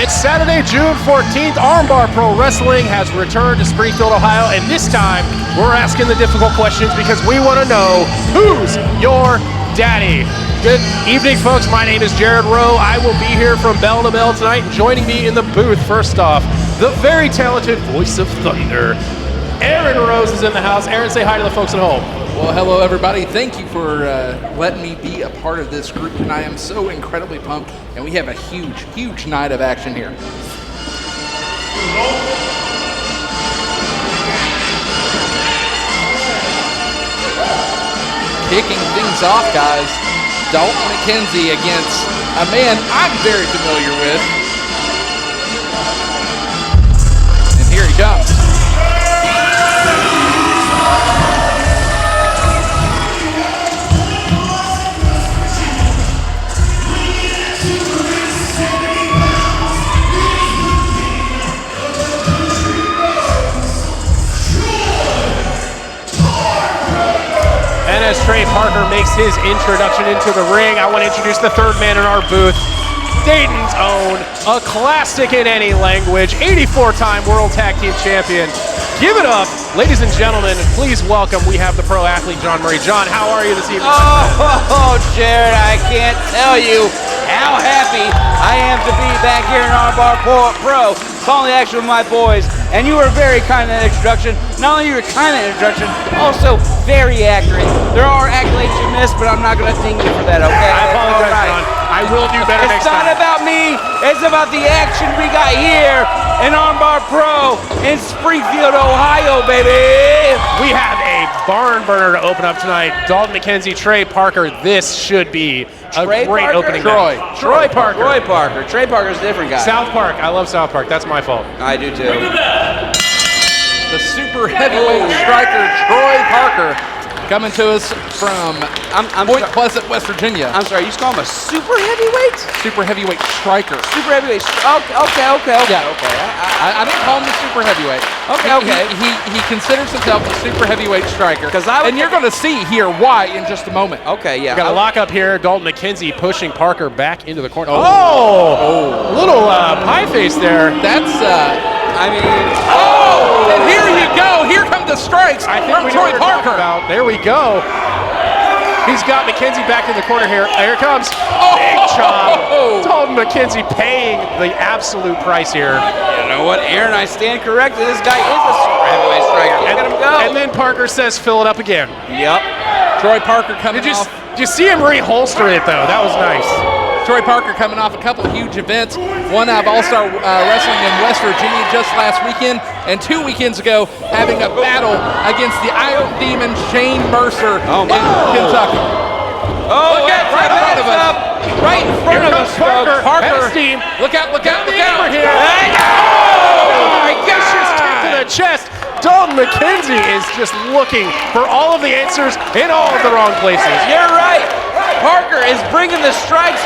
It's Saturday, June 14th. ArmBar Pro Wrestling has returned to Springfield, Ohio, and this time we're asking the difficult questions because we want to know who's your daddy. Good evening, folks. My name is Jared Rowe. I will be here from bell to bell tonight, and joining me in the booth, first off, the very talented voice of thunder, Aaron Rose is in the house. Aaron, say hi to the folks at home. Well, hello, everybody. Thank you for letting me be a part of this group, and I am so incredibly pumped, and we have a huge, huge night of action here. Kicking things off, guys, Dalton Mckenzie against a man I'm very familiar with. And here he comes. As Trey Parker makes his introduction into the ring, I want to introduce the third man in our booth, Dayton's own, a classic in any language, 84-time World Tag Team Champion. Give it up, ladies and gentlemen, please welcome, we have the pro athlete, John Murray. John, how are you this evening? Oh, Jared, I can't tell you how happy I am to be back here in ArmBar Pro, calling the action with my boys. And you were very kind in that introduction. Not only you were kind in that introduction, also very accurate. There are accolades you missed, but I'm not going to ding you for that, okay? I apologize, John. I will do better next time. It's not about me. It's about the action we got here in ArmBar Pro in Springfield, Ohio, baby. We have a barn burner to open up tonight. Dalton Mckenzie, Trey Parker. This should be a great opening match. Troy Parker. Troy Parker. Trey Parker's a different guy. South Park. I love South Park. That's my fault. I do too. The super heavyweight striker, Troy Parker, coming to us from Point Pleasant, West Virginia. I'm sorry, you just call him a super heavyweight? Super heavyweight striker. Super heavyweight. Okay. Yeah. Okay. I didn't call him the super heavyweight. Okay. He considers himself a super heavyweight striker. And you're going to see here why in just a moment. Okay, yeah. We got a lock up here. Dalton Mckenzie pushing Parker back into the corner. Oh! Little pie face there. That's, I mean... Oh! And here you go. Here come the strikes from Troy Parker. There we go. He's got Mckenzie back in the corner here. Here it comes. Big chop. Dalton Mckenzie paying the absolute price here. You know what, Aaron? I stand corrected. This guy is a super heavyweight striker. Look at him go. And then Parker says, fill it up again. Yep. Troy Parker coming off. Did you see him reholster it, though? That was nice. Troy Parker coming off a couple huge events, one out of All-Star Wrestling in West Virginia just last weekend, and 2 weekends ago having a battle against the Iron Demon Shane Mercer in Kentucky. Oh, look out right in front of us. Right in front of us, Parker. Look out. Here. Oh, my God. Vicious kick to the chest. Dalton Mckenzie is just looking for all of the answers in all of the wrong places. You're right. Parker is bringing the strikes,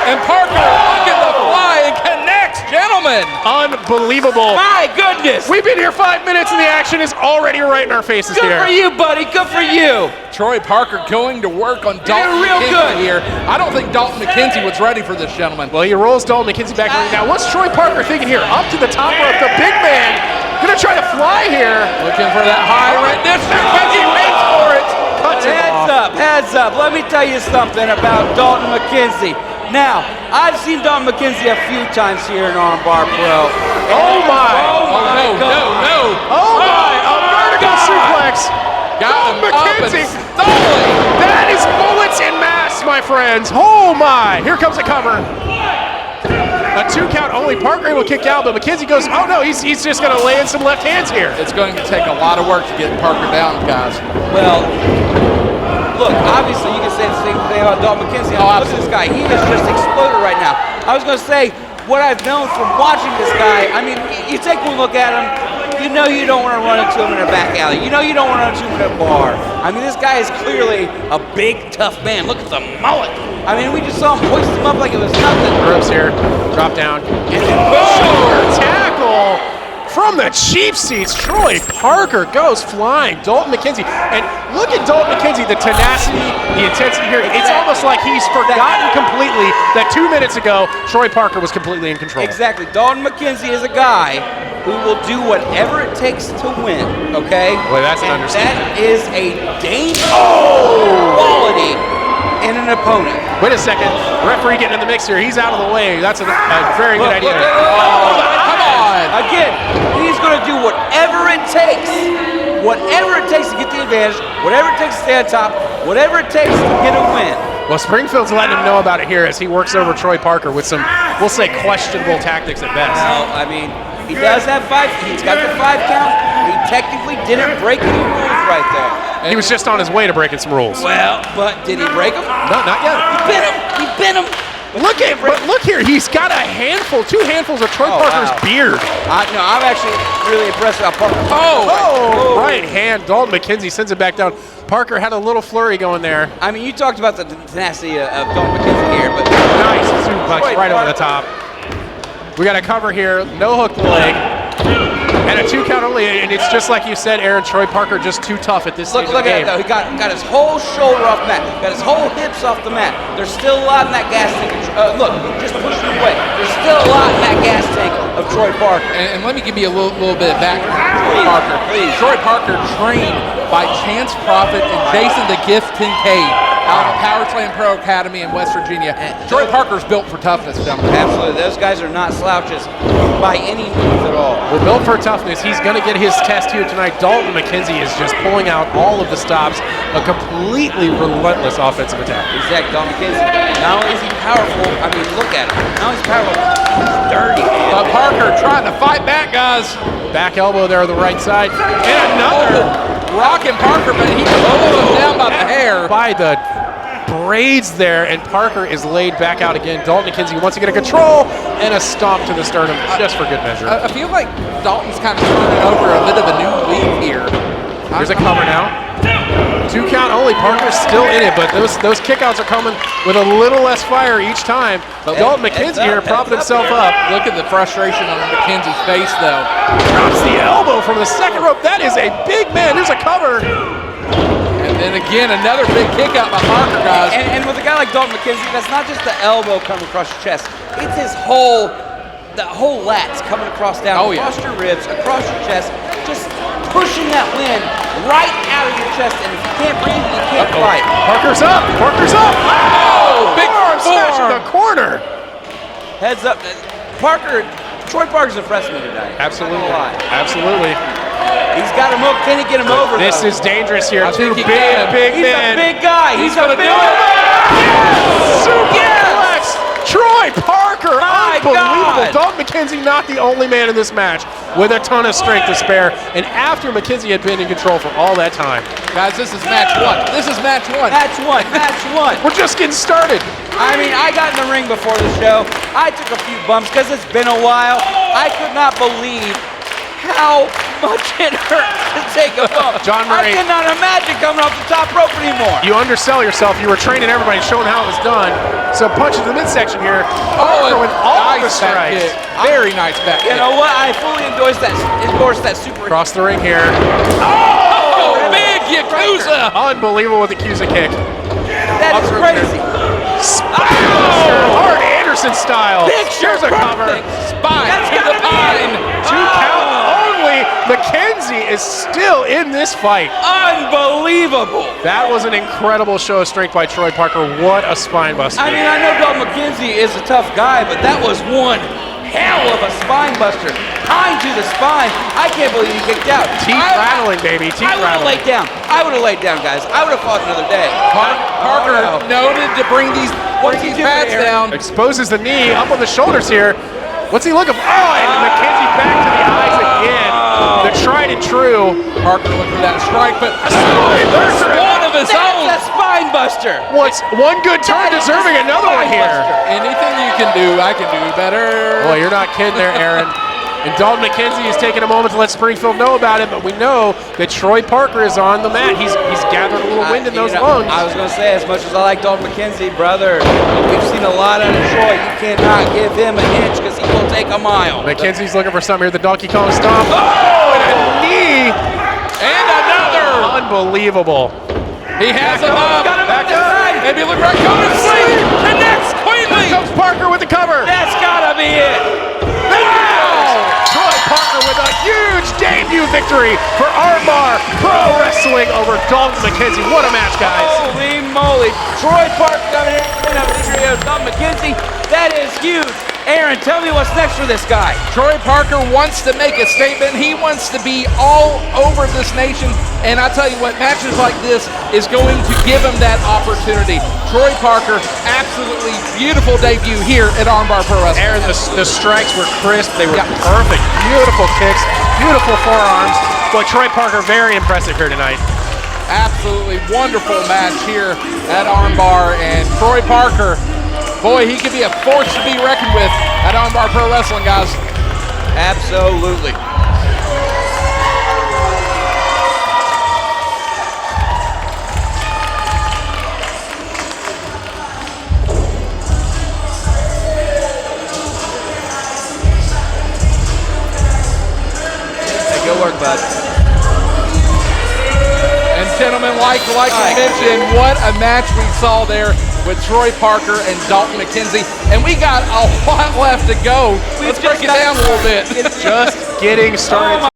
and Parker looking to fly and connects, gentlemen. Unbelievable. My goodness. We've been here 5 minutes and the action is already right in our faces Good here. for you, buddy. Good for you. Troy Parker going to work on Dalton McKenzie here. I don't think Dalton McKenzie was ready for this, gentlemen. Well, he rolls Dalton McKenzie back in. Now, what's Troy Parker thinking here? Up to the top rope, the big man gonna try to fly here. Looking for that high rendition. McKenzie waits for it. Heads up. Let me tell you something about Dalton Mckenzie. Now, I've seen Dalton McKenzie a few times here in ArmBar Pro. Oh my! No! Oh my! A vertical suplex. Got him McKenzie. up and stolen. That is bullets in mass, my friends. Oh my! Here comes a cover. A 2 count only. Parker will kick out, but McKenzie goes, oh no, he's just going to lay in some left hands here. It's going to take a lot of work to get Parker down, guys. Well, look, obviously you can say the same thing about Dalton McKenzie. Look at this guy. He is just exploded right now. I was going to say, what I've known from watching this guy, I mean, you take one look at him, you know you don't want to run into him in a back alley. You know you don't want to run into him in a bar. I mean, this guy is clearly a big, tough man. Look at the mullet. I mean, we just saw him hoist him up like it was nothing. Ropes here, drop down, and then shoulder tackle From the cheap seats, Troy Parker goes flying. Dalton McKenzie, and look at Dalton McKenzie, the tenacity, the intensity here. It's almost like he's forgotten completely that 2 minutes ago, Troy Parker was completely in control. Exactly. Dalton McKenzie is a guy who will do whatever it takes to win, okay? Boy, that's an understatement. That is a dangerous quality in an opponent. Wait a second. Referee getting in the mix here. He's out of the way. That's a very good idea. Come on. Again, he's going to do whatever it takes. Whatever it takes to get the advantage, whatever it takes to stay on top, whatever it takes to get a win. Well, Springfield's letting him know about it here as he works over Troy Parker with some, we'll say, questionable tactics at best. Well, I mean, he does have 5. He's got the 5 count. He technically didn't break any rules right there. He was just on his way to breaking some rules. Well, but did he break them? No, not yet. He bit him. He bit him. But look here. He's got a handful, 2 handfuls of Troy Parker's beard. No, I'm actually really impressed with how Parker. Oh, right hand. Dalton McKenzie sends it back down. Parker had a little flurry going there. I mean, you talked about the tenacity of Dalton McKenzie here, but nice suplex right over the top. We got a cover here. No hook the leg. And a 2 count only, and it's just like you said, Aaron, Troy Parker just too tough at this stage of the game. Look at that, though. He got his whole shoulder off the mat, got his whole hips off the mat. There's still a lot in that gas tank. Look, just pushing away. There's still a lot in that gas tank of Troy Parker. And let me give you a little bit of background on Troy Parker. Please. Troy Parker trained by Chance Prophet and Jason the Gift Kincaid out of Power Slam Pro Academy in West Virginia. Troy Parker's built for toughness, gentlemen. Absolutely. Those guys are not slouches by any means at all. We're built for toughness. He's going to get his test here tonight. Dalton McKenzie is just pulling out all of the stops. A completely relentless offensive attack. Exactly. Dalton McKenzie. Not only is he powerful, I mean, look at him. Not only is he powerful, he's dirty, man. But Parker trying to fight back, guys. Back elbow there on the right side. And another. Rocking Parker, but he pulls him down by the hair. By the braids there, and Parker is laid back out again. Dalton McKenzie wants to get a control and a stomp to the sternum just for good measure. I feel like Dalton's kind of turning over a bit of a new leaf here. Here's a cover now. 2 count only. Parker's still in it, but those kickouts are coming with a little less fire each time. But Dalton McKenzie here propping himself up. Look at the frustration on McKenzie's face, though. Drops the elbow from the second rope. That is a big man. There's a cover. And then again, another big kick out by Parker, guys. And with a guy like Dalton McKenzie, that's not just the elbow coming across your chest. It's his the whole lats coming across across your ribs, across your chest, just pushing that wind right out of your chest. And if you can't breathe, you can't fight. Parker's up. Parker's up. Oh, big arm smash in the corner. Heads up. Troy Parker's impressed me tonight. Absolutely. Absolutely. He's got him hooked. Can he get him over? This is dangerous here. I 2 think he big can. men. He's a big guy. He's gonna do it. Yes! Suplex! Troy Parker. My Unbelievable. God. Dalton McKenzie not the only man in this match with a ton of strength to spare. And after McKenzie had been in control for all that time. Guys, this is match 1. This is match 1. Match one. We're just getting started. I mean, I got in the ring before the show. I took a few bumps because it's been a while. I could not believe how much it hurt to take a bump. John Murray. I cannot imagine coming off the top rope anymore. You undersell yourself. You were training everybody, showing how it was done. So punch to the midsection here. Oh, with all the nice back strikes. kick. Very nice back You kick. know what? I fully endorse that super. Across the ring here. Oh, big Yakuza. Unbelievable with the Yakuza kick. That is crazy. Hard Anderson style. Picture Here's a cover. perfect. Spine That's to the gotta be pine. 2 count only. McKenzie is still in this fight. Unbelievable. That was an incredible show of strength by Troy Parker. What a spine buster. I mean, I know Dalton McKenzie is a tough guy, but that was one hell of a spine buster. Tying to the spine. I can't believe he kicked out. Teeth rattling, baby. Teeth I would have rattling. laid down. I would have laid down, guys. I would have fought another day. Parker noted to bring these he doing, pads Aaron? down. Exposes the knee up on the shoulders here. What's he looking for? Oh, and McKenzie back to the eyes again. The tried and true. Parker looking for that strike, but One of his That's own. a spine buster. What's one good turn deserving another one here? Anything you can do, I can do better. Boy, you're not kidding there, Aaron. And Dalton Mckenzie is taking a moment to let Springfield know about it, but we know that Troy Parker is on the mat. He's gathered a little wind in those lungs. I was going to say, as much as I like Dalton Mckenzie, brother, we've seen a lot out of Troy. You cannot give him an inch because he will take a mile. McKenzie's looking for something here. The Donkey Kong stomp. Oh, and a knee. And another. Unbelievable. He has him up. Back up. Maybe look right, going to sleep. Connects cleanly. Here comes Parker with the cover. That's got to be it. Wow! Troy Parker with a huge debut victory for ArmBar Pro Wrestling over Dalton Mckenzie. What a match, guys. Holy moly. Troy Parker coming in a victory of Dalton Mckenzie. That is huge. Aaron, tell me what's next for this guy. Troy Parker wants to make a statement. He wants to be all over this nation. And I tell you what, matches like this is going to give him that opportunity. Troy Parker, absolutely beautiful debut here at ArmBar Pro Wrestling. Aaron, the strikes were crisp. They were perfect. Beautiful kicks, beautiful forearms. But Troy Parker, very impressive here tonight. Absolutely wonderful match here at ArmBar. And Troy Parker, boy, he could be a force to be reckoned with at ArmBar Pro Wrestling, guys. Absolutely. Hey, good work, bud. And gentlemen, like I mentioned, what a match we saw there with Troy Parker and Dalton Mckenzie. And we got a lot left to go. Let's break it down a little bit. Just getting started.